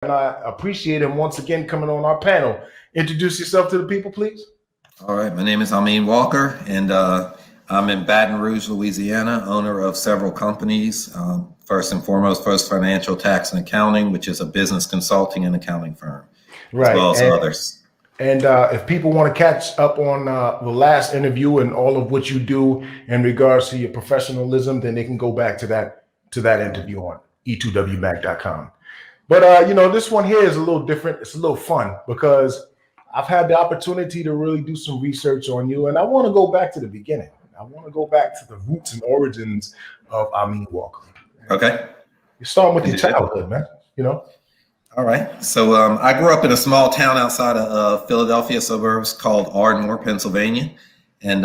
And I appreciate him once again coming on our panel. Introduce yourself to the people, please. All right, my name is Amin Walker, and I'm in Baton Rouge, Louisiana, owner of several companies. First and foremost, First Financial Tax and Accounting, which is a business consulting and accounting firm, right, as well as others. And if people want to catch up on the last interview and all of what you do in regards to your professionalism, then they can go back to that interview on e2wbank.com. But this one here is a little different. It's a little fun because I've had the opportunity to really do some research on you, and I want to go back to the beginning. I want to go back to the roots and origins of Amin Walker. Okay. You're starting with your childhood, man. All right. So I grew up in a small town outside of Philadelphia suburbs called Ardmore, Pennsylvania, and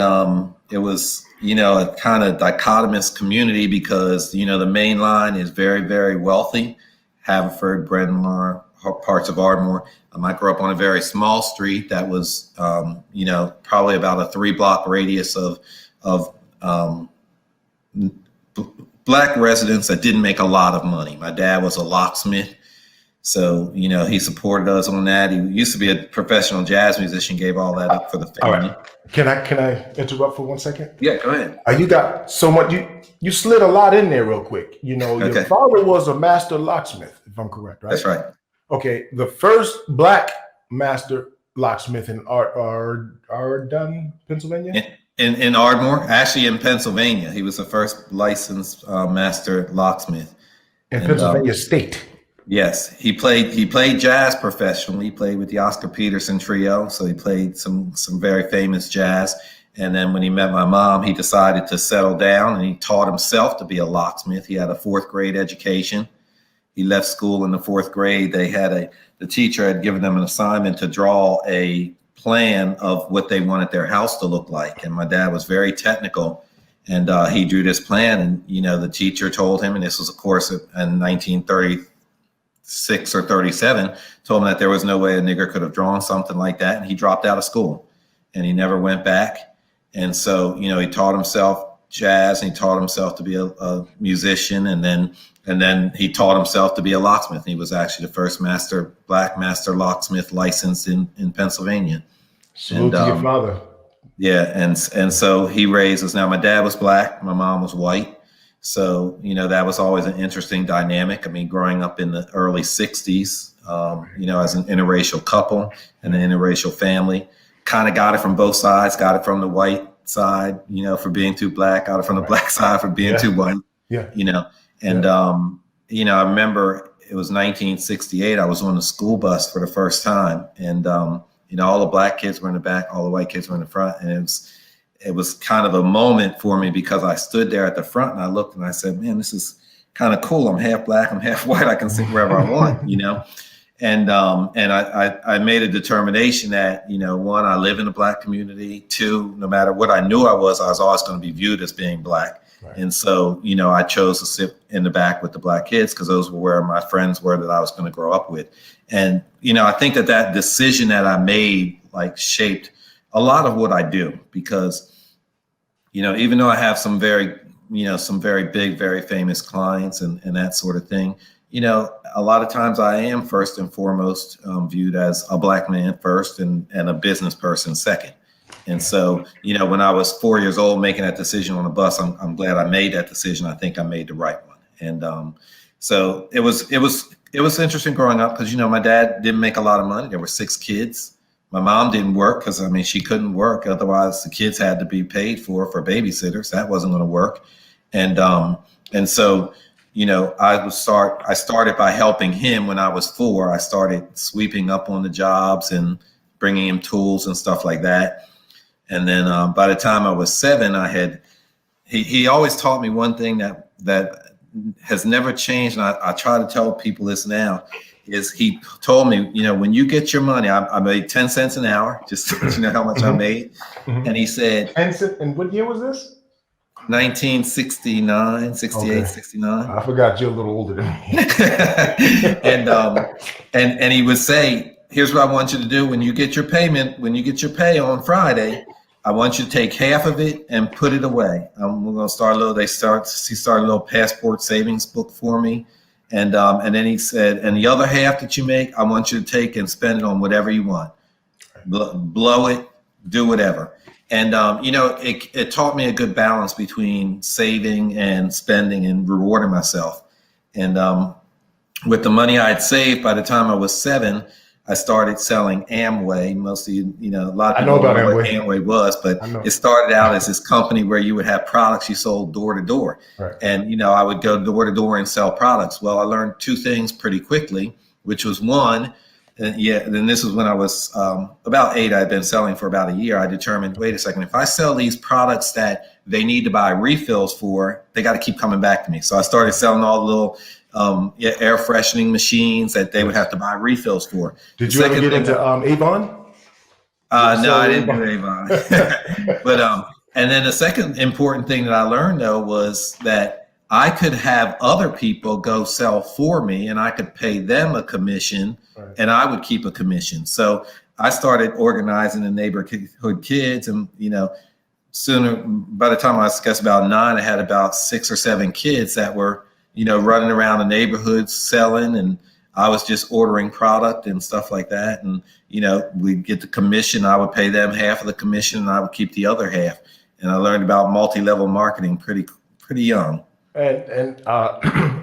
it was a kind of dichotomous community because the main line is very, very wealthy. Haverford, Bryn Mawr, parts of Ardmore. I grew up on a very small street that was, probably about a 3-block radius of black residents that didn't make a lot of money. My dad was a locksmith, so he supported us on that. He used to be a professional jazz musician, gave all that up for the family. All right. Can I interrupt for 1 second? Yeah, go ahead. You got so much. You slid a lot in there real quick. Your father was a master locksmith, if I'm correct, right? That's right. Okay, the first black master locksmith in Ardon, Pennsylvania? In Ardmore, actually in Pennsylvania. He was the first licensed master locksmith. In Pennsylvania State. Yes, he played jazz professionally. He played with the Oscar Peterson Trio, so he played some very famous jazz. And then when he met my mom, he decided to settle down and he taught himself to be a locksmith. He had a 4th grade education. He left school in the 4th grade. The teacher had given them an assignment to draw a plan of what they wanted their house to look like. And my dad was very technical, and he drew this plan. And the teacher told him, and this was of course in 1936 or 37, told him that there was no way a nigger could have drawn something like that. And he dropped out of school, and he never went back. And so he taught himself jazz, and he taught himself to be a musician, and then he taught himself to be a locksmith. He was actually the first black master locksmith licensed in Pennsylvania. Salute to your father. Yeah, and so he raised us. Now my dad was black, my mom was white, so that was always an interesting dynamic. I mean, growing up in the early '60s, as an interracial couple and an interracial family, kind of got it from both sides. Got it from the white side, for being too black. Got it from the black side for being too white. Yeah. And, I remember it was 1968. I was on the school bus for the first time. And, all the black kids were in the back, all the white kids were in the front. And it was kind of a moment for me because I stood there at the front and I looked and I said, man, this is kind of cool. I'm half black, I'm half white. I can sit wherever I want, And I made a determination that, 1, I live in a black community. 2, no matter what I knew I was always going to be viewed as being black. Right. And so, I chose to sit in the back with the black kids because those were where my friends were that I was going to grow up with. And, I think that decision that I made shaped a lot of what I do because, even though I have some very big, very famous clients and that sort of thing, a lot of times I am first and foremost viewed as a black man first and a business person second. And so, when I was 4 years old making that decision on a bus, I'm glad I made that decision. I think I made the right one. And so it was interesting growing up because, my dad didn't make a lot of money. There were 6 kids. My mom didn't work because, she couldn't work. Otherwise, the kids had to be paid for babysitters. That wasn't going to work. And so, I started by helping him when I was 4. I started sweeping up on the jobs and bringing him tools and stuff like that. And then by the time I was 7, he always taught me one thing that has never changed. And I try to tell people this now is he told me, when you get your money, I made 10 cents an hour, just so you know how much I made. Mm-hmm. And he said, and what year was this? 1969, 68, okay. 69. I forgot you're a little older than me. and he would say, here's what I want you to do. When you get your pay on Friday, I want you to take half of it and put it away. We're going to start he started a little passport savings book for me. And then he said, and the other half that you make, I want you to take and spend it on whatever you want. Blow it, do whatever. And, it taught me a good balance between saving and spending and rewarding myself. And with the money I had saved, by the time I was 7, I started selling Amway. Mostly, a lot of people don't know what Amway was, but it started out as this company where you would have products you sold door to door. Right. And, I would go door to door and sell products. Well, I learned 2 things pretty quickly, which was one, then this was when I was about 8. I had been selling for about a year. I determined, wait a second, if I sell these products that they need to buy refills for, they got to keep coming back to me. So I started selling all the little air freshening machines that they would have to buy refills for. Did you ever get into Avon? No, I didn't do Avon. But and then the second important thing that I learned though was that I could have other people go sell for me, and I could pay them a commission, and I would keep a commission. So I started organizing the neighborhood kids, and sooner, by the time I was, guess, about 9, I had about 6 or 7 kids that were running around the neighborhoods selling, and I was just ordering product and stuff like that. And we'd get the commission. I would pay them half of the commission, and I would keep the other half. And I learned about multi-level marketing pretty young. And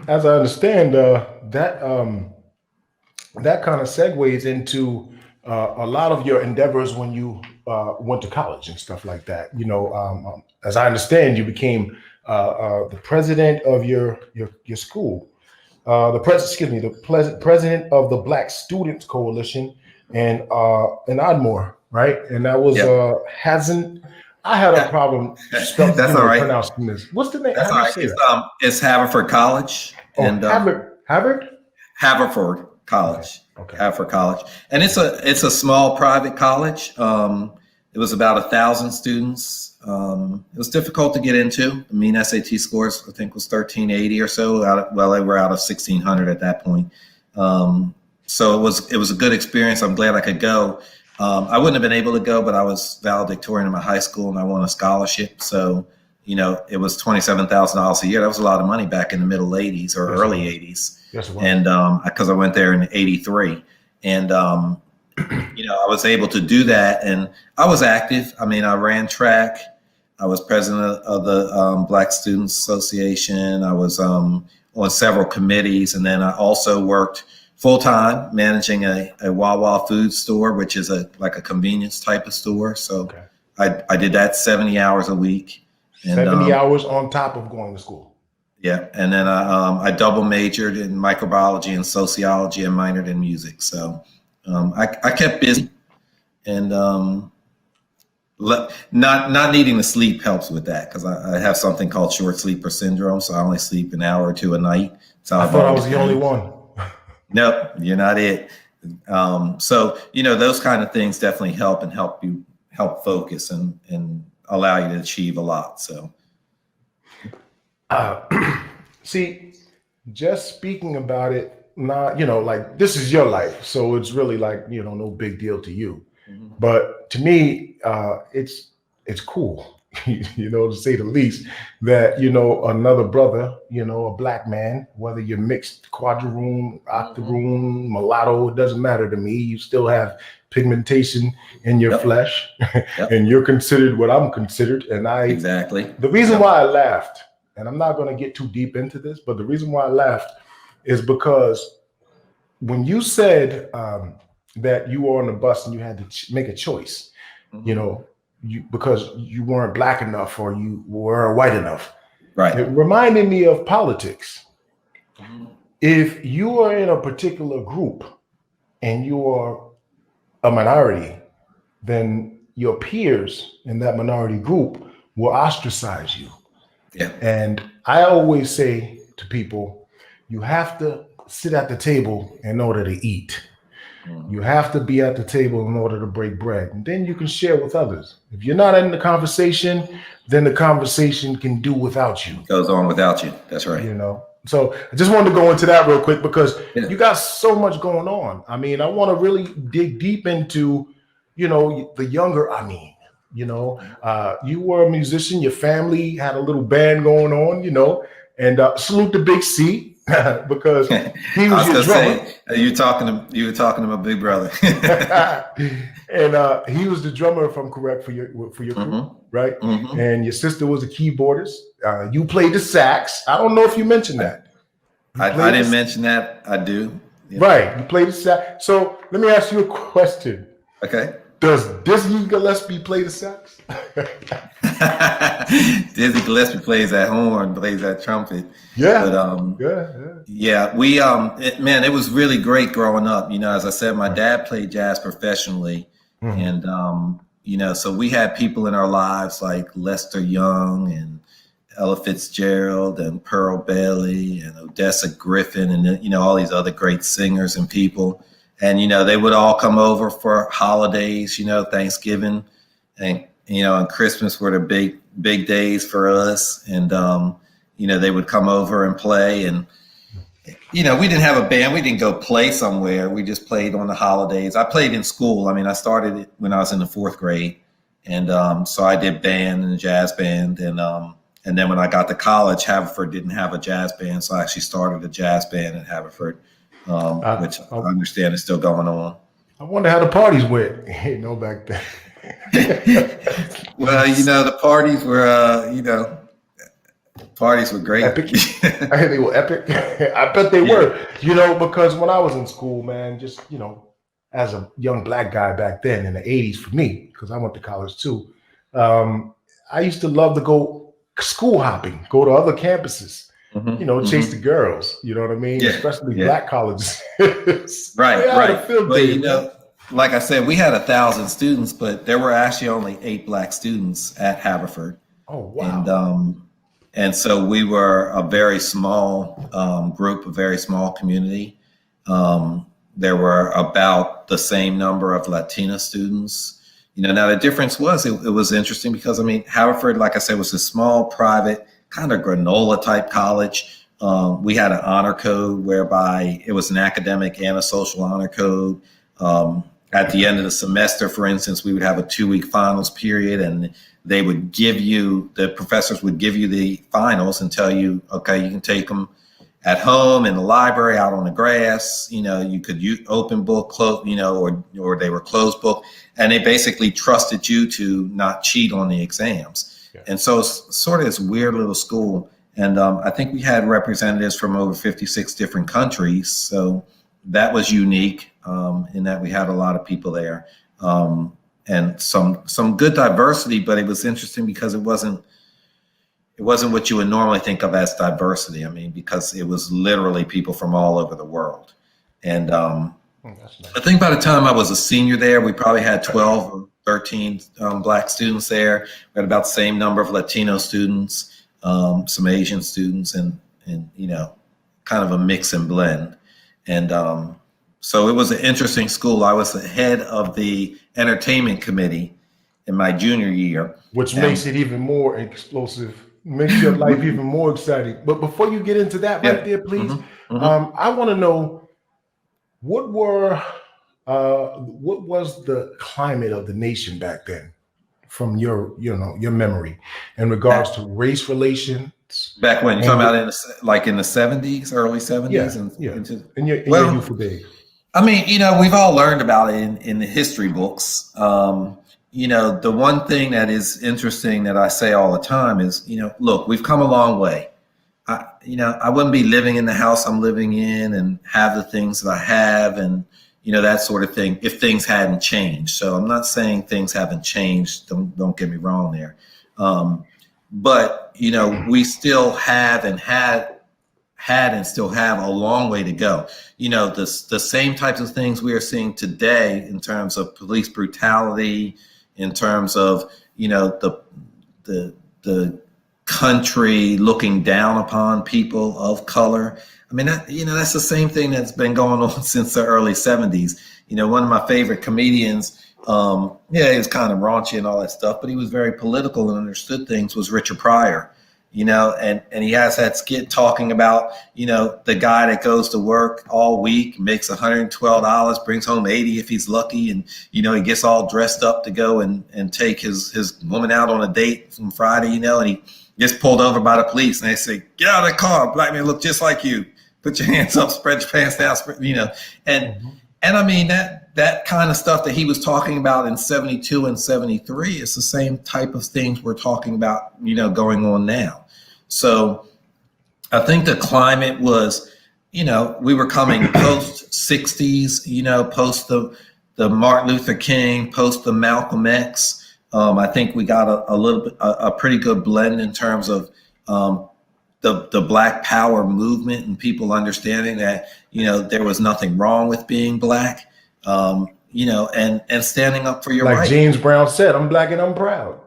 as I understand, that kind of segues into a lot of your endeavors when you went to college and stuff like that. As I understand, you became the president of your school, the president of the Black Students Coalition in Ardmore, right? And that was I had a problem that's all right. pronouncing this. What's the name? That's all right. It's Haverford College. And Harvard? Haverford College. Okay. Haverford College. And it's a small private college. It was about 1,000 students. It was difficult to get into. The mean SAT scores, I think, was 1380 or so. They were out of 1,600 at that point. So it was a good experience. I'm glad I could go. I wouldn't have been able to go, but I was valedictorian in my high school and I won a scholarship. So, it was $27,000 a year. That was a lot of money back in the middle 80s or early 80s. Yes, it was. And because I went there in 83. And, I was able to do that. And I was active. I mean, I ran track. I was president of the Black Students Association. I was on several committees. And then I also worked full-time managing a Wawa food store, which is like a convenience type of store. So I did that 70 hours a week. And, 70 hours on top of going to school. Yeah. And then I double majored in microbiology and sociology and minored in music. So I kept busy, and not needing to sleep helps with that, because I have something called short sleeper syndrome. So I only sleep an hour or 2 a night. So I thought I was the only one. Nope, you're not it. So, those kind of things definitely help focus and allow you to achieve a lot. So, see, just speaking about it, not, like, this is your life. So it's really like, no big deal to you. Mm-hmm. But to me, it's cool. To say the least, that, another brother, a Black man, whether you're mixed, quadroon, octoroon, mulatto, it doesn't matter to me. You still have pigmentation in your flesh, and you're considered what I'm considered. And the reason why I laughed, and I'm not going to get too deep into this, but the reason why I laughed is because when you said that you were on the bus and you had to make a choice, because you weren't Black enough or you weren't white enough. Right. It reminded me of politics. Mm-hmm. If you are in a particular group and you are a minority, then your peers in that minority group will ostracize you. Yeah. And I always say to people, you have to sit at the table in order to eat. You have to be at the table in order to break bread, and then you can share with others. If you're not in the conversation, then the conversation can do without you. Goes on without you. That's right. So I just wanted to go into that real quick because you got so much going on. I mean, I want to really dig deep into, the younger. You were a musician. Your family had a little band going on, and salute to Big C. because he I was was your gonna drummer. say you were talking to my big brother. And he was the drummer, if I'm correct, for your crew, right? And your sister was a keyboardist. You played the sax. I don't know if you mentioned that. I didn't mention that. I do. Yeah. Right. You played the sax. So let me ask you a question. Okay. Does Dizzy Gillespie play the sax? Dizzy Gillespie plays that horn, plays that trumpet. Yeah. But yeah, we man, it was really great growing up. You know, as I said, my dad played jazz professionally, and you know, so we had people in our lives like Lester Young and Ella Fitzgerald and Pearl Bailey and Odessa Griffin and, you know, all these other great singers and people. And, you know, they would all come over for holidays, you know, Thanksgiving and, you know, and Christmas were the big days for us. And, you know, they would come over and play. And, you know, we didn't have a band. We didn't go play somewhere. We just played on the holidays. I played in school. I mean, I started it when I was in the 4th grade. And so I did band and jazz band. And then when I got to college, Haverford didn't have a jazz band. So I actually started a jazz band in Haverford, which I understand is still going on. I wonder how the parties went, you know, back then. Well, you know, the parties were, you know, parties were great. Epic. They were epic. I bet they were, you know, because when I was in school, man, just, you know, as a young black guy back then in the 80s for me, because I went to college too, I used to love to go school hopping, go to other campuses, you know, chase the girls, you know what I mean? Especially black colleges. Right. But, you know, like I said, we had 1,000 students, but there were actually only 8 black students at Haverford. Oh, wow. And so we were a very small group, a very small community. There were about the same number of Latina students. You know, now the difference was it was interesting because, I mean, Haverford, like I said, was a small, private, kind of granola type college. We had an honor code whereby it was an academic and a social honor code. At the end of the semester, for instance, we would have a 2-week finals period, and they would the professors would give you the finals and tell you, okay, you can take them at home, in the library, out on the grass. You know, you could use open book, close, you know, or they were closed book, and they basically trusted you to not cheat on the exams. Yeah. And so it's sort of this weird little school. And I think we had representatives from over 56 different countries. So that was unique in that we had a lot of people there, and some good diversity. But it was interesting because it wasn't what you would normally think of as diversity. I mean, because it was literally people from all over the world. And I think by the time I was a senior there, we probably had 12 or 13 black students there. We had about the same number of Latino students, some Asian students, and you know, kind of a mix and blend. And so it was an interesting school. I was the head of the entertainment committee in my junior year. Which makes it even more explosive. Makes your life even more exciting. But before you get into that right there, please, I want to know what was the climate of the nation back then, from your memory, in regards to race relations. Back when you're talking about in the 70s, early 70s, in your youthful days. I mean, you know, we've all learned about it in the history books. You know, the one thing that is interesting that I say all the time is, you know, look, we've come a long way. I wouldn't be living in the house I'm living in and have the things that I have and, you know, that sort of thing if things hadn't changed. So I'm not saying things haven't changed. Don't get me wrong there. But, you know, we still have and had and still have a long way to go. You know, the same types of things we are seeing today in terms of police brutality, in terms of, you know, the country looking down upon people of color. I mean, that's the same thing that's been going on since the early 70s. You know, one of my favorite comedians, he was kind of raunchy and all that stuff, but he was very political and understood things, was Richard Pryor. You know, and he has that skit talking about, you know, the guy that goes to work all week, makes $112, brings home 80 if he's lucky. And, you know, he gets all dressed up to go and take his woman out on a date from Friday, you know, and he gets pulled over by the police and they say, get out of the car. Black man look just like you. put your hands up, spread your pants down, and I mean that kind of stuff that he was talking about in 72 and 73 is the same type of things we're talking about, going on now. So I think the climate was, we were coming post 60s, post the Martin Luther King, post the Malcolm X. I think we got a pretty good blend in terms of the Black Power movement and people understanding that, there was nothing wrong with being Black, and standing up for your rights. Like James Brown said, I'm Black and I'm proud.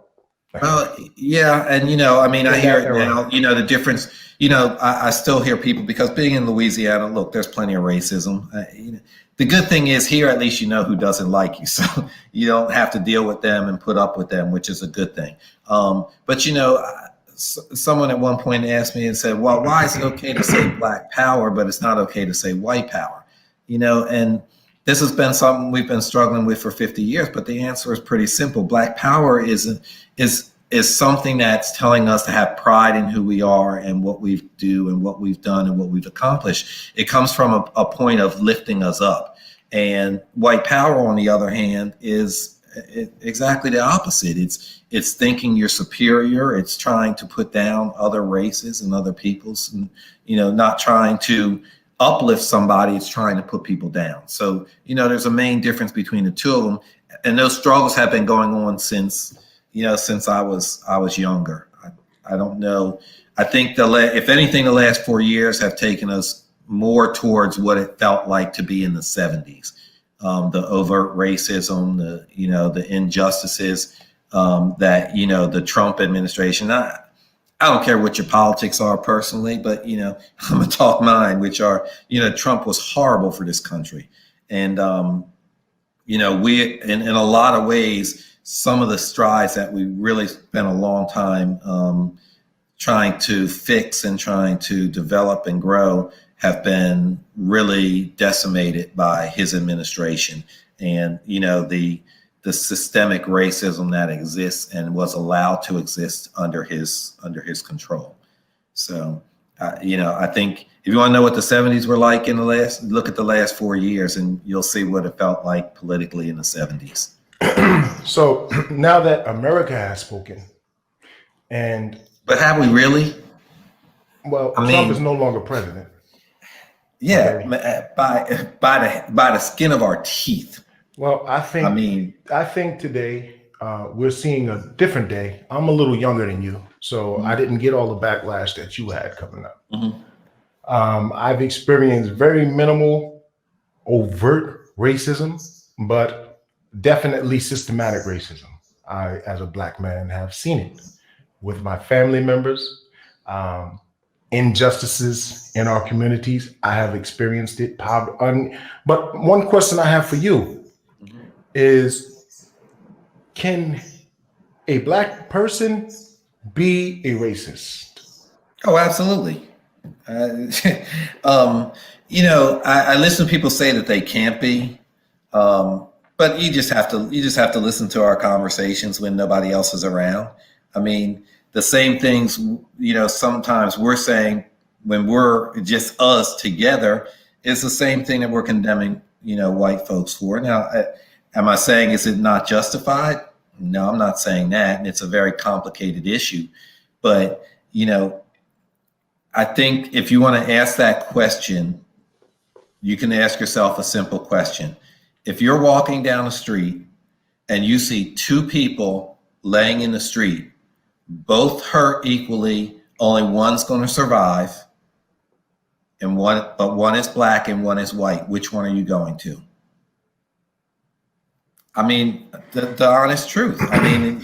Yeah. And, I hear it now, the difference, I still hear people, because being in Louisiana, look, there's plenty of racism. The good thing is here, at least who doesn't like you. So you don't have to deal with them and put up with them, which is a good thing. But, someone at one point asked me and said, well, why is it okay to say Black Power, but it's not okay to say white power? And this has been something we've been struggling with for 50 years, but the answer is pretty simple. Black Power is something that's telling us to have pride in who we are and what we do and what we've done and what we've accomplished. It comes from a point of lifting us up. And white power, on the other hand, is exactly the opposite. It's thinking you're superior. It's trying to put down other races and other peoples, and not trying to uplift somebody. It's trying to put people down. So there's a main difference between the two of them, and those struggles have been going on since I was younger. I don't know. I think if anything, the last 4 years have taken us more towards what it felt like to be in the 70s. The overt racism, the injustices that, the Trump administration. I don't care what your politics are personally, but, I'm gonna talk mine, which are, Trump was horrible for this country. And, we, in a lot of ways, some of the strides that we really spent a long time trying to fix and trying to develop and grow have been really decimated by his administration. And, the systemic racism that exists and was allowed to exist under his control. So, I think if you want to know what the 70s were like look at the last 4 years and you'll see what it felt like politically in the 70s. So now that America has spoken, but have we really? Well, Trump is no longer president. Yeah, okay. by the skin of our teeth. Well, I think today we're seeing a different day. I'm a little younger than you, so I didn't get all the backlash that you had coming up. I've experienced very minimal overt racism, but definitely systematic racism. I, as a Black man, have seen it with my family members. Injustices in our communities, I have experienced it. But one question I have for you is, can a Black person be a racist? Oh, absolutely. I listen to people say that they can't be, but you just have to listen to our conversations when nobody else is around. I mean, the same things, sometimes we're saying when we're just us together is the same thing that we're condemning, white folks for. Now, am I saying, is it not justified? No, I'm not saying that. And it's a very complicated issue. But, I think if you want to ask that question, you can ask yourself a simple question. If you're walking down the street and you see two people laying in the street, both hurt equally, only one's going to survive, but one is Black and one is white, which one are you going to? I mean, the honest truth. I mean,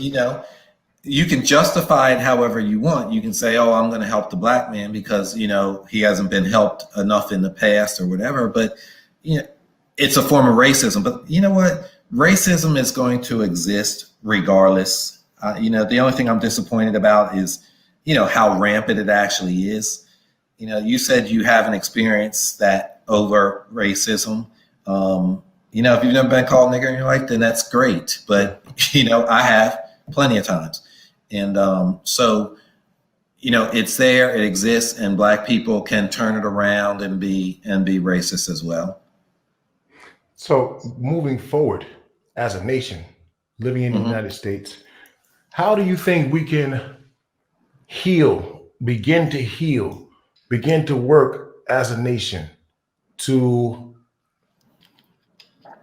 you can justify it however you want. You can say, oh, I'm going to help the Black man because, he hasn't been helped enough in the past or whatever. But, it's a form of racism. But you know what? Racism is going to exist regardless. The only thing I'm disappointed about is, how rampant it actually is. You said you haven't experienced that overt racism. If you've never been called nigger in your life, then that's great. But, I have plenty of times. And so, it's there, it exists, and Black people can turn it around and be racist as well. So moving forward as a nation, living in the United States, how do you think we can begin to work as a nation to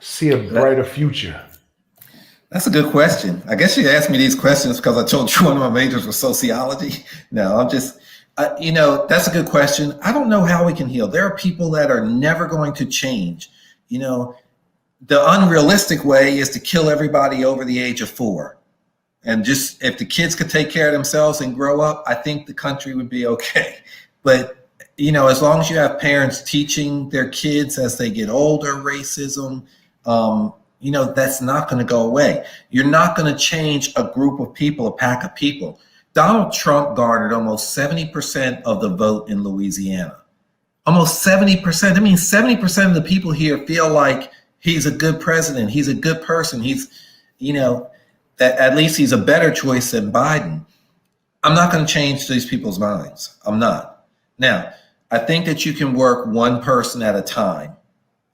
see a brighter future? That's a good question. I guess you asked me these questions because I told you one of my majors was sociology. No, I'm just, that's a good question. I don't know how we can heal. There are people that are never going to change. The unrealistic way is to kill everybody over the age of 4. And just if the kids could take care of themselves and grow up, I think the country would be okay. But, as long as you have parents teaching their kids as they get older, racism, that's not going to go away. You're not going to change a group of people, a pack of people. Donald Trump garnered almost 70% of the vote in Louisiana. Almost 70%. I mean, 70% of the people here feel like he's a good president. He's a good person. He's, at least he's a better choice than Biden. I'm not going to change these people's minds. I'm not. Now, I think that you can work one person at a time.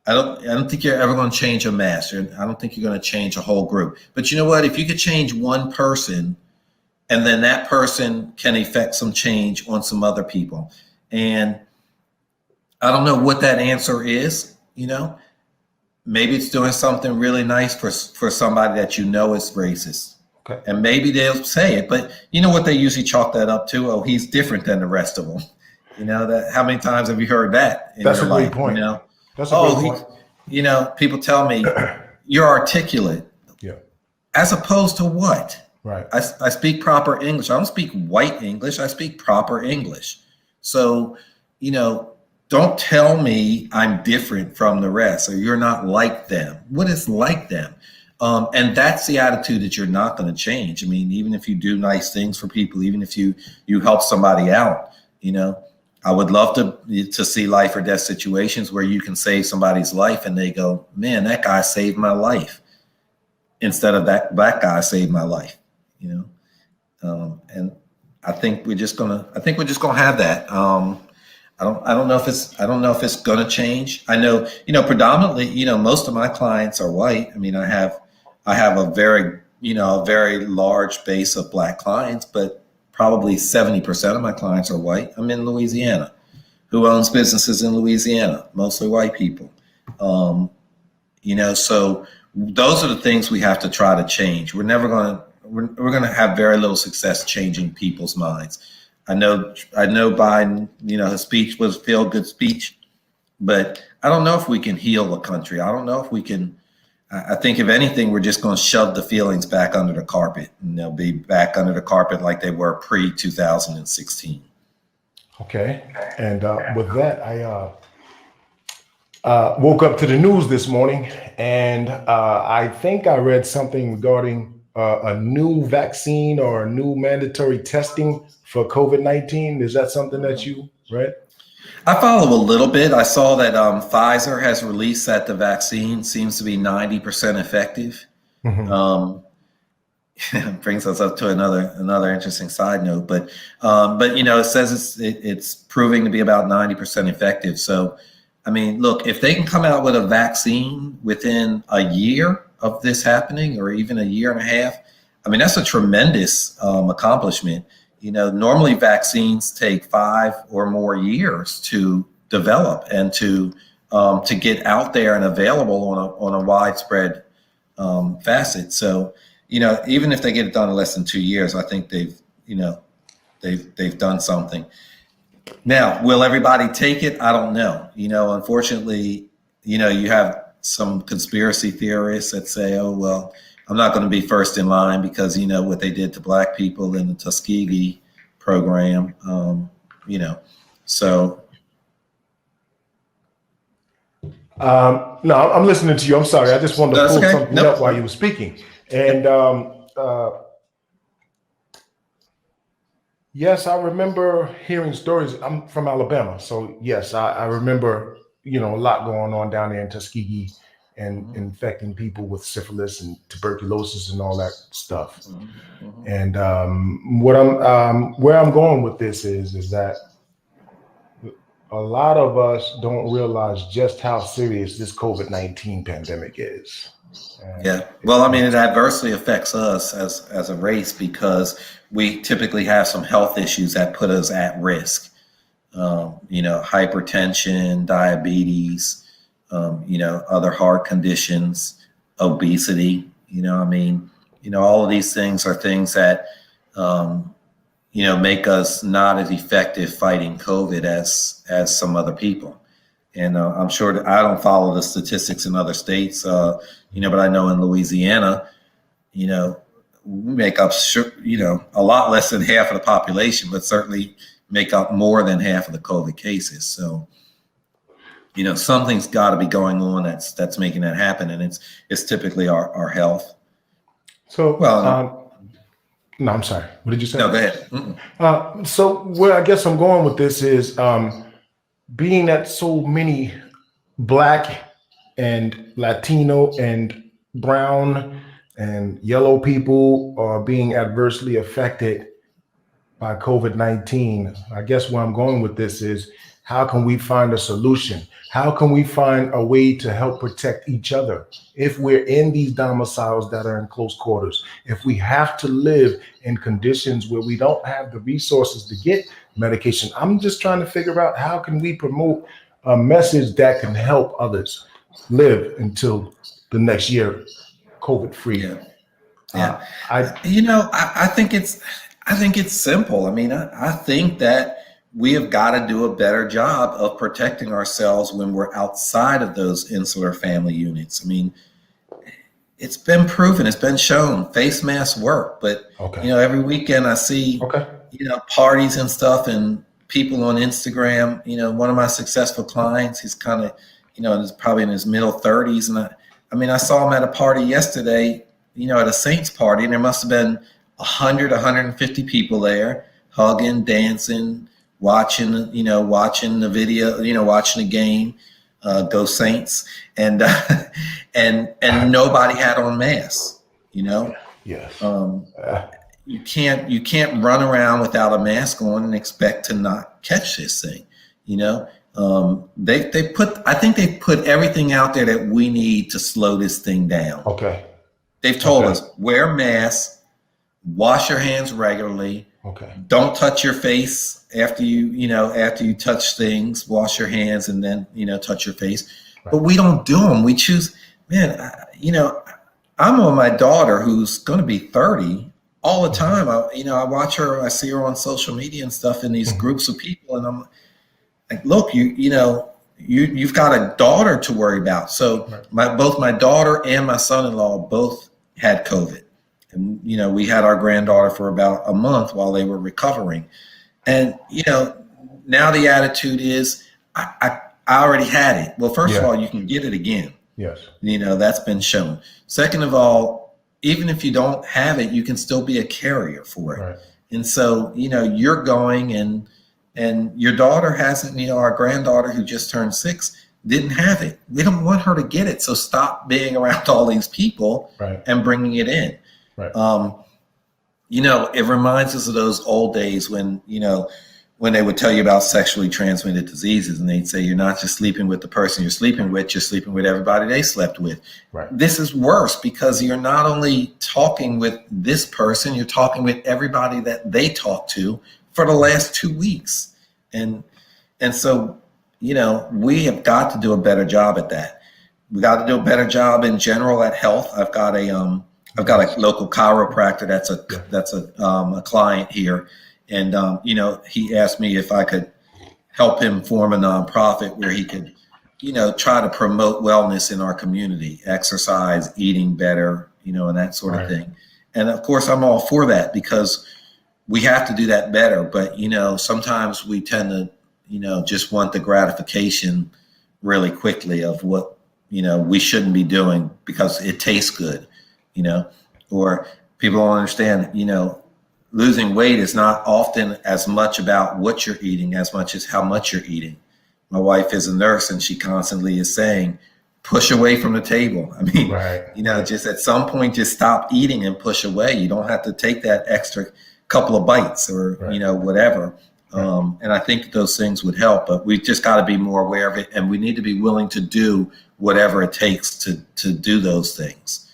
I don't think you're ever going to change a mass. I don't think you're going to change a whole group. But you know what? If you could change one person, and then that person can effect some change on some other people. And I don't know what that answer is, Maybe it's doing something really nice for somebody that is racist. Okay. And maybe they'll say it, but you know what they usually chalk that up to? Oh, he's different than the rest of them. How many times have you heard that? That's a great point. That's a great point. People tell me you're articulate. Yeah. As opposed to what? Right. I speak proper English. I don't speak white English. I speak proper English. So, don't tell me I'm different from the rest or you're not like them. What is like them? And that's the attitude that you're not going to change. I mean, even if you do nice things for people, even if you help somebody out, I would love to see life or death situations where you can save somebody's life and they go, man, that guy saved my life, instead of that black guy saved my life, and I think we're just gonna have that. I don't know if it's gonna change. I know, predominantly, most of my clients are white. I mean, I have a very large base of Black clients, but probably 70% of my clients are white. I'm in Louisiana. Who owns businesses in Louisiana? Mostly white people. So those are the things we have to try to change. We're going to have very little success changing people's minds. I know Biden, his speech was a feel-good speech, but I don't know if we can heal the country. I don't know if we can. I think if anything, we're just going to shove the feelings back under the carpet, and they'll be back under the carpet like they were pre-2016. Okay. And with that, I woke up to the news this morning, and I think I read something regarding a new vaccine or a new mandatory testing for COVID-19. Is that something that you read? I follow a little bit. I saw that Pfizer has released that the vaccine seems to be 90% effective. Mm-hmm. Brings us up to another interesting side note, but it says it's proving to be about 90% effective. So, I mean, look, if they can come out with a vaccine within a year of this happening, or even a year and a half, I mean, that's a tremendous accomplishment. Normally vaccines take 5 or more years to develop and to get out there and available on a widespread facet. So, even if they get it done in less than 2 years, I think they've done something. Now, will everybody take it? I don't know. Unfortunately, you have some conspiracy theorists that say, oh, well, I'm not going to be first in line because, what they did to Black people in the Tuskegee program, so. No, I'm listening to you. I'm sorry. I just wanted to pull something up while you were speaking. And yes, I remember hearing stories. I'm from Alabama. So yes, I remember, a lot going on down there in Tuskegee and infecting people with syphilis and tuberculosis and all that stuff. Mm-hmm. And where I'm going with this is that a lot of us don't realize just how serious this COVID-19 pandemic is. Yeah. Well, I mean, it adversely affects us as a race because we typically have some health issues that put us at risk. Hypertension, diabetes, other heart conditions, obesity. All of these things are things that, make us not as effective fighting COVID as some other people. And I'm sure that I don't follow the statistics in other states, but I know in Louisiana, we make up, a lot less than half of the population, but certainly make up more than half of the COVID cases. So, something's got to be going on that's making that happen, and it's typically our health. So, no, I'm sorry. What did you say? No, go ahead. So where I guess I'm going with this is being that so many Black and Latino and brown and yellow people are being adversely affected by COVID-19. I guess where I'm going with this is, how can we find a solution? How can we find a way to help protect each other if we're in these domiciles that are in close quarters? If we have to live in conditions where we don't have the resources to get medication, I'm just trying to figure out how can we promote a message that can help others live until the next year, COVID-free. Yeah. I think it's simple. I mean, I think that we have got to do a better job of protecting ourselves when we're outside of those insular family units. I mean, it's been proven, it's been shown, face masks work. But, every weekend I see, parties and stuff and people on Instagram. One of my successful clients, he's kind of, is probably in his middle 30s. And I saw him at a party yesterday, at a Saints party, and there must have been 100, 150 people there, hugging, dancing, watching the video, watching the game, go Saints, and nobody had on masks. Yes. You can't run around without a mask on and expect to not catch this thing. I think they put everything out there that we need to slow this thing down. Okay. They've told us, wear masks, wash your hands regularly. Okay. Don't touch your face after you touch things. Wash your hands and then touch your face. Right. But we don't do them. We choose. Man, I'm on my daughter who's going to be 30 all the time. I watch her. I see her on social media and stuff in these groups of people, and I'm like, look, you've got a daughter to worry about. So both my daughter and my son-in-law both had COVID. And, we had our granddaughter for about a month while they were recovering. And, now the attitude is, I already had it. Well, first of all, you can get it again. Yes. That's been shown. Second of all, even if you don't have it, you can still be a carrier for it. Right. And so, you're going and your daughter hasn't, our granddaughter who just turned 6 didn't have it. We don't want her to get it. So stop being around all these people and bringing it in. Right. It reminds us of those old days when they would tell you about sexually transmitted diseases, and they'd say you're not just sleeping with the person you're sleeping with everybody they slept with. Right. This is worse because you're not only talking with this person, you're talking with everybody that they talk to for the last 2 weeks. And so, we have got to do a better job at that. We got to do a better job in general at health. I've got a local chiropractor that's a client here, and he asked me if I could help him form a nonprofit where he could, try to promote wellness in our community, exercise, eating better, and that sort of thing. And of course, I'm all for that because we have to do that better. But sometimes we tend to, just want the gratification really quickly of what we shouldn't be doing because it tastes good. Or people don't understand, losing weight is not often as much about what you're eating as much as how much you're eating. My wife is a nurse and she constantly is saying, push away from the table. I mean, Right. just at some point, just stop eating and push away. You don't have to take that extra couple of bites or, whatever. And I think those things would help, but we just got to be more aware of it, and we need to be willing to do whatever it takes to do those things.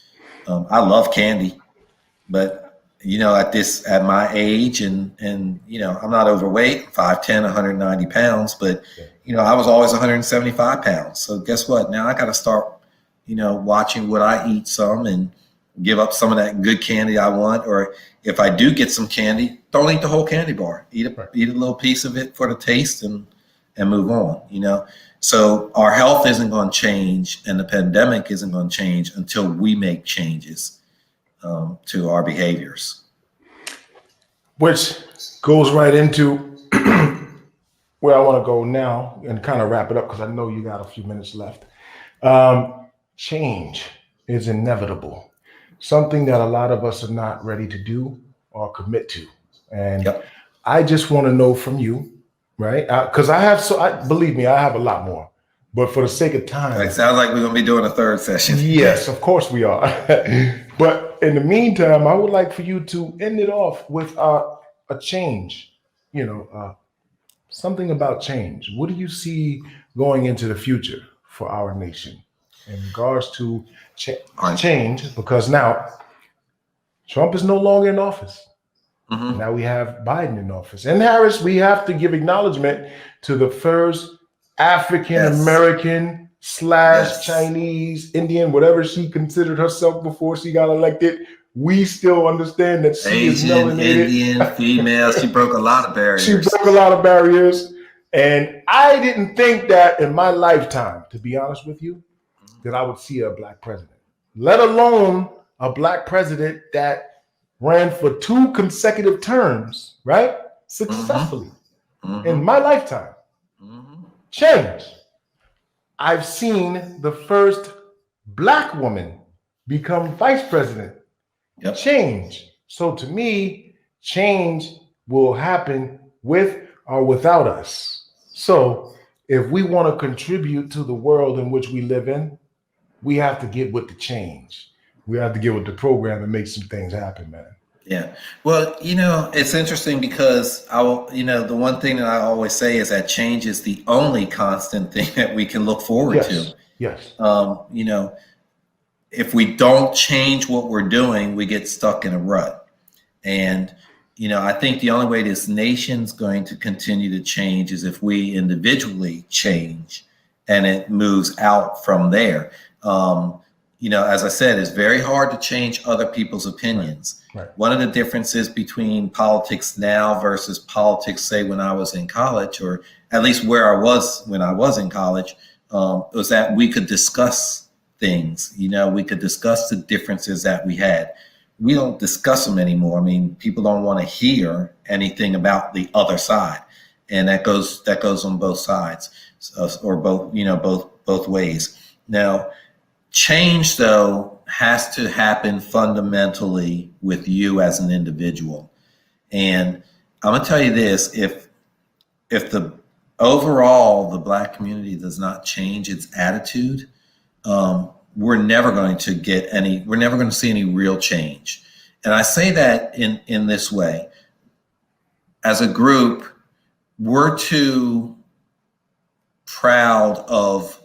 I love candy, but at my age and I'm not overweight, 5'10", 190 pounds, but I was always 175 pounds. So guess what? Now I got to start, watching what I eat some and give up some of that good candy I want. Or if I do get some candy, don't eat the whole candy bar. Eat a little piece of it for the taste and move on, So our health isn't going to change, and the pandemic isn't going to change until we make changes to our behaviors. Which goes right into where I want to go now and kind of wrap it up, because I know you got a few minutes left. Change is inevitable, something that a lot of us are not ready to do or commit to. And I just want to know from you, right? Because believe me, I have a lot more. But for the sake of time, it sounds like we're going to be doing a third session. Yes, of course we are. But in the meantime, I would like for you to end it off with a change, something about change. What do you see going into the future for our nation in regards to change? Because now Trump is no longer in office. Mm-hmm. Now we have Biden in office. And Harris, we have to give acknowledgement to the first African-American / Chinese, Indian, whatever she considered herself before she got elected. We still understand that she is melanated. Indian, female. She broke a lot of barriers. And I didn't think that in my lifetime, to be honest with you, that I would see a black president, let alone a black president that ran for 2 consecutive terms, right? Successfully in my lifetime. Change. I've seen the first black woman become vice president. Change. So to me, change will happen with or without us. So if we want to contribute to the world in which we live in, we have to get with the change. We have to get with the program and make some things happen, man. Yeah. Well, it's interesting because the one thing that I always say is that change is the only constant thing that we can look forward to. Yes. If we don't change what we're doing, we get stuck in a rut. And, I think the only way this nation's going to continue to change is if we individually change and it moves out from there. As I said, it's very hard to change other people's opinions. Right. One of the differences between politics now versus politics, say, when I was in college, or at least where I was when I was in college, was that we could discuss things. We could discuss the differences that we had. We don't discuss them anymore. I mean, people don't want to hear anything about the other side, and that goes on both sides, or both ways. Now, change, though, has to happen fundamentally with you as an individual. And I'm going to tell you this, if the black community does not change its attitude, we're never going to see any real change. And I say that in this way. As a group, we're too proud of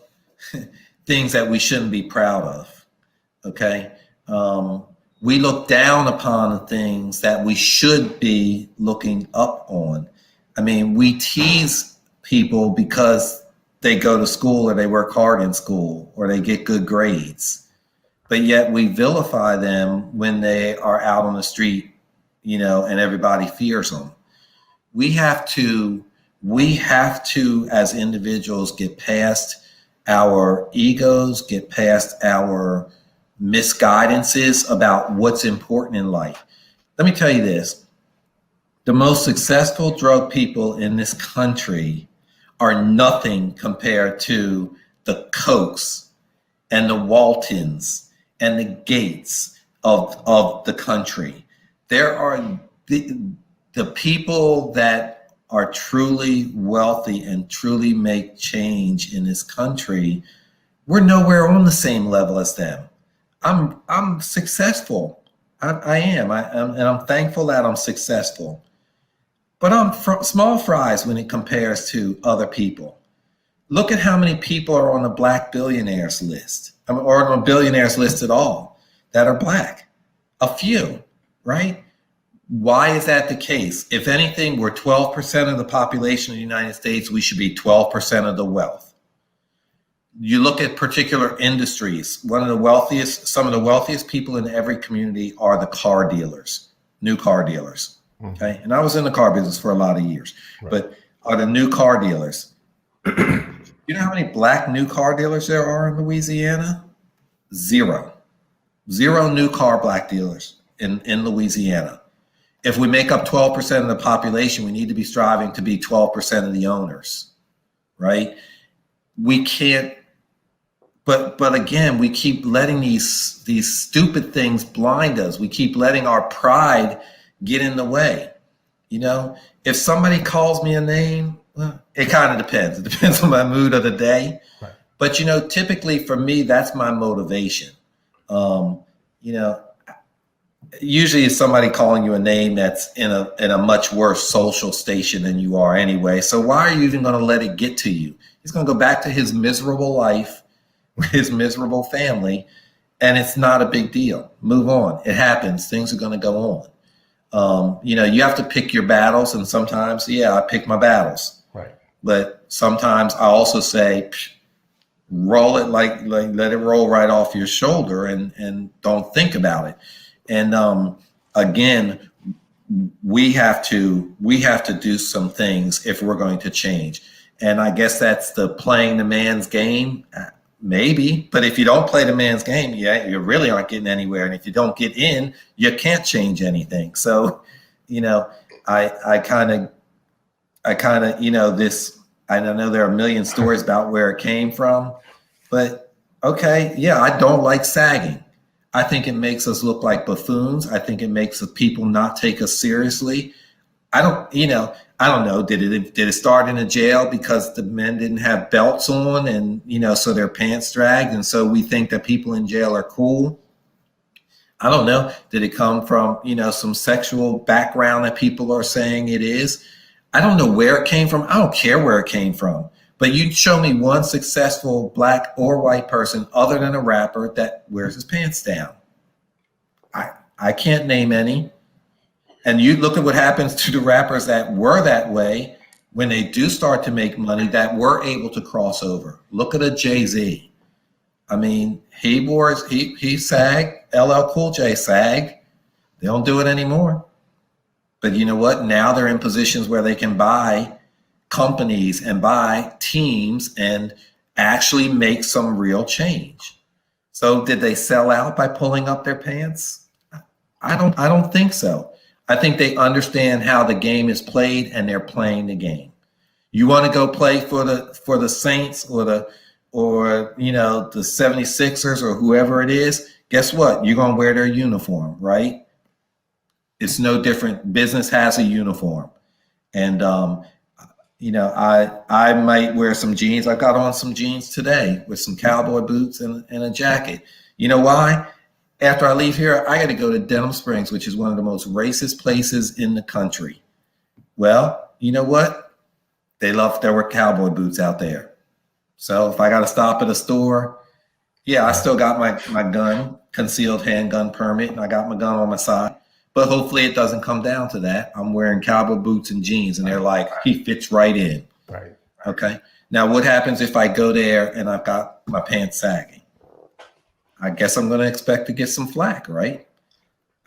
things that we shouldn't be proud of. Okay. We look down upon the things that we should be looking up on. I mean, we tease people because they go to school or they work hard in school or they get good grades, but yet we vilify them when they are out on the street, and everybody fears them. We have to, as individuals, get past our egos, get past our misguidances about what's important in life. Let me tell you this. The most successful drug people in this country are nothing compared to the Cokes and the Waltons and the Gates of the country. There are the people that are truly wealthy and truly make change in this country We're nowhere on the same level as them. I'm successful. I am. And I'm thankful that I'm successful. But I'm small fries when it compares to other people. Look at how many people are on the black billionaires list, or on a billionaires list at all, that are black. A few, right? Why is that the case? If anything, we're 12% of the population of the United States. We should be 12% of the wealth. You look at particular industries. Some of the wealthiest people in every community are the car dealers, new car dealers. Okay. And I was in the car business for a lot of years, but are the new car dealers. You know how many black new car dealers there are in Louisiana? Zero new car black dealers in Louisiana. If we make up 12% of the population, we need to be striving to be 12% of the owners, right? We can't, but again, we keep letting these stupid things blind us. We keep letting our pride get in the way. You know, if somebody calls me a name, well, it kind of depends. It depends on my mood of the day. Right. But, you know, typically for me, that's my motivation. You know, usually it's somebody calling you a name that's in a much worse social station than you are anyway. So why are you even going to let it get to you? He's going to go back to his miserable life, his miserable family, and it's not a big deal. Move on. It happens. Things are going to go on. You know, you have to pick your battles, and sometimes, I pick my battles. Right. But sometimes I also say, roll it like let it roll right off your shoulder, and don't think about it. And again, we have to do some things if we're going to change. And I guess that's the playing the man's game. Maybe, but if you don't play the man's game, you really aren't getting anywhere. And if you don't get in, you can't change anything. So, you know, I kind of, you know, this, I know there are a million stories about where it came from, but okay. Yeah. I don't like sagging. I think it makes us look like buffoons. I think it makes the people not take us seriously. I don't know. Did it start in a jail because the men didn't have belts on, and, you know, so their pants dragged, and so we think that people in jail are cool? I don't know. Did it come from, you know, some sexual background that people are saying it is? I don't know where it came from. I don't care where it came from. But you show me one successful black or white person other than a rapper that wears his pants down. I can't name any. And you look at what happens to the rappers that were that way when they do start to make money, that were able to cross over. Look at a Jay-Z. I mean, he sagged. LL Cool J sagged. They don't do it anymore. But you know what? Now they're in positions where they can buy companies and buy teams and actually make some real change. So did they sell out by pulling up their pants? I don't think so. I think they understand how the game is played, and they're playing the game. You want to go play for the Saints or you know, the 76ers or whoever it is, guess what? You're going to wear their uniform, right? It's no different. Business has a uniform. And you know, I might wear some jeans. I got on some jeans today with some cowboy boots and a jacket. You know why? After I leave here, I got to go to Denham Springs, which is one of the most racist places in the country. Well, you know what? There were cowboy boots out there. So if I got to stop at a store, I still got my gun, concealed handgun permit, and I got my gun on my side. But hopefully it doesn't come down to that. I'm wearing cowboy boots and jeans, and they're like, he fits right in. Right. Okay. Now, what happens if I go there and I've got my pants sagging? I guess I'm going to expect to get some flack, right?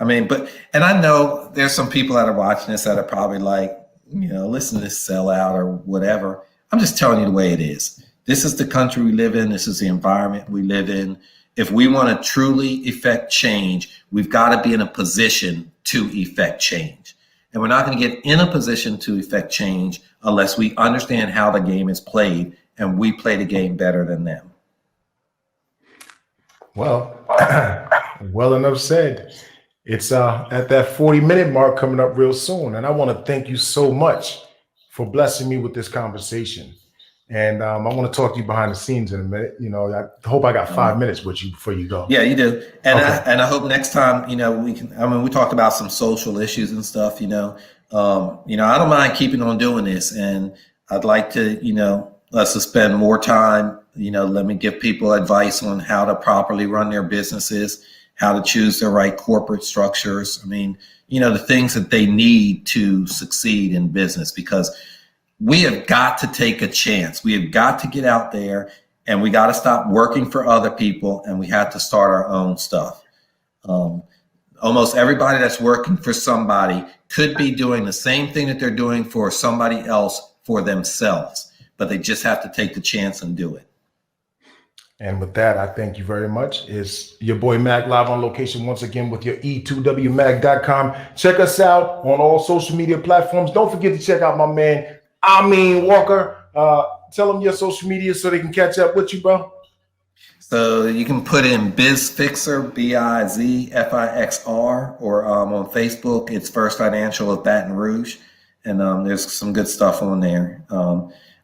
I mean, and I know there's some people that are watching this that are probably like, you know, listen to this sellout or whatever. I'm just telling you the way it is. This is the country we live in. This is the environment we live in. If we want to truly effect change, we've got to be in a position to effect change. And we're not going to get in a position to effect change unless we understand how the game is played, and we play the game better than them. Well, well enough said. It's at that 40-minute mark coming up real soon. And I want to thank you so much for blessing me with this conversation. And I want to talk to you behind the scenes in a minute. You know, I hope I got 5 minutes with you before you go. Yeah, you do. And Okay. I hope next time, you know, we can. I mean, we talked about some social issues and stuff. You know, I don't mind keeping on doing this, and I'd like to, you know, let's just spend more time. You know, let me give people advice on how to properly run their businesses, how to choose the right corporate structures. I mean, you know, the things that they need to succeed in business, because we have got to take a chance. We have got to get out there, and we got to stop working for other people, and we have to start our own stuff. Almost everybody that's working for somebody could be doing the same thing that they're doing for somebody else for themselves, but they just have to take the chance and do it. And with that, I thank you very much. It's your boy Mac live on location once again with your e2wmag.com. Check us out on all social media platforms. Don't forget to check out my man, Walker. Tell them your social media so they can catch up with you, bro. So you can put in BizFixer, BIZFIXR, or on Facebook, it's First Financial of Baton Rouge. And there's some good stuff on there.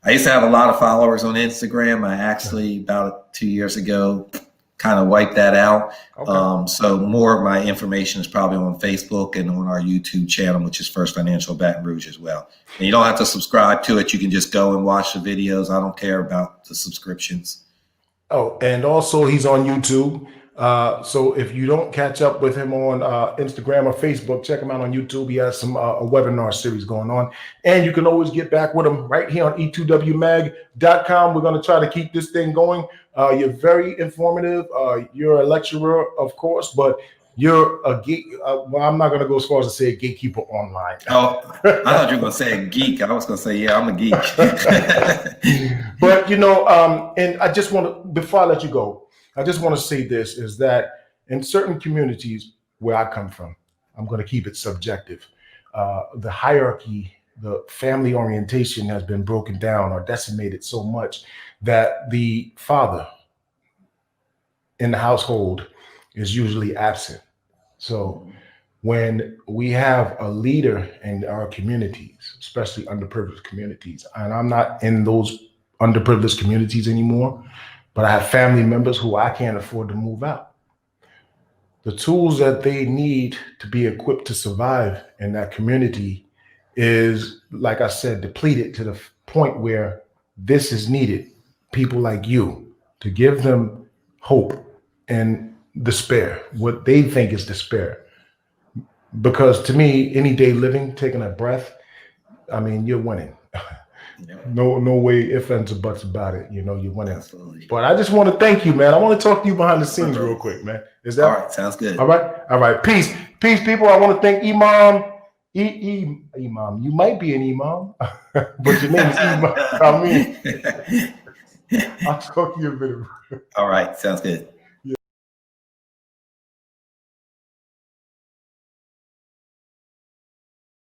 I used to have a lot of followers on Instagram. I actually, about 2 years ago, kind of wiped that out. Okay. So more of my information is probably on Facebook and on our YouTube channel, which is First Financial Baton Rouge as well. And you don't have to subscribe to it. You can just go and watch the videos. I don't care about the subscriptions. Oh, and also he's on YouTube. So if you don't catch up with him on Instagram or Facebook, check him out on YouTube. He has some a webinar series going on. And you can always get back with him right here on e2wmag.com. We're going to try to keep this thing going. You're very informative. You're a lecturer, of course, but you're a geek. Well, I'm not going to go as far as to say a gatekeeper online. Oh, I thought you were going to say a geek. I was going to say, yeah, I'm a geek. But, you know, and I just want to, before I let you go, I just want to say this, is that in certain communities where I come from, I'm going to keep it subjective. The hierarchy, the family orientation has been broken down or decimated so much that the father in the household is usually absent. So when we have a leader in our communities, especially underprivileged communities, and I'm not in those underprivileged communities anymore, but I have family members who I can't afford to move out. The tools that they need to be equipped to survive in that community is, like I said, depleted to the point where this is needed. People like you to give them hope and despair, what they think is despair. Because to me, any day living, taking a breath, I mean, you're winning. No way, ifs, ands, or buts about it. You know, you're winning. Absolutely. But I just want to thank you, man. I want to talk to you behind the scenes real quick, man. Is that all right? Sounds good. All right. Peace, people. I want to thank Imam. Imam. You might be an Imam, but your name is Imam. I mean, I'll talk to you a bit. All right, sounds good.